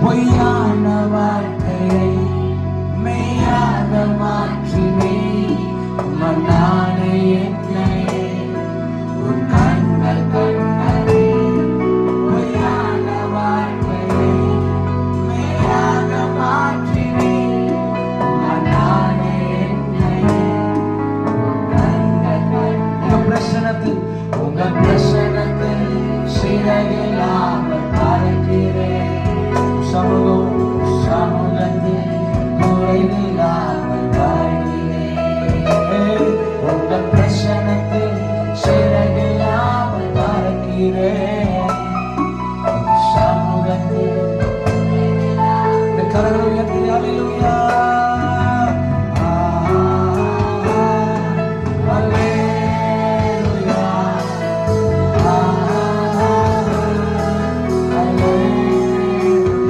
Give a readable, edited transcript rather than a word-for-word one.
பொய்யான வாழ்க்கையை மெய்யாக மாற்றினே. மன்னானே என்னையே உன் கண்கள் கண்டதே. பொய்யான வாழ்க்கையை மெய்யாக மாற்றினே. மன்னானே என்னையே உன் கண்கள் கண்டதே. உங்க பிரசனத்தில் சிறகில்லாமல் பறக்கிறேன். சமூகத்தில் குறைவில்லாமல் வாழ்கிறேன். உங்க பிரசனத்தில் சிறகில்லாமல் பறக்கிறேன். சமூகத்தில் இந்த கரங்களை உயர்த்தி அல்லேலூயா.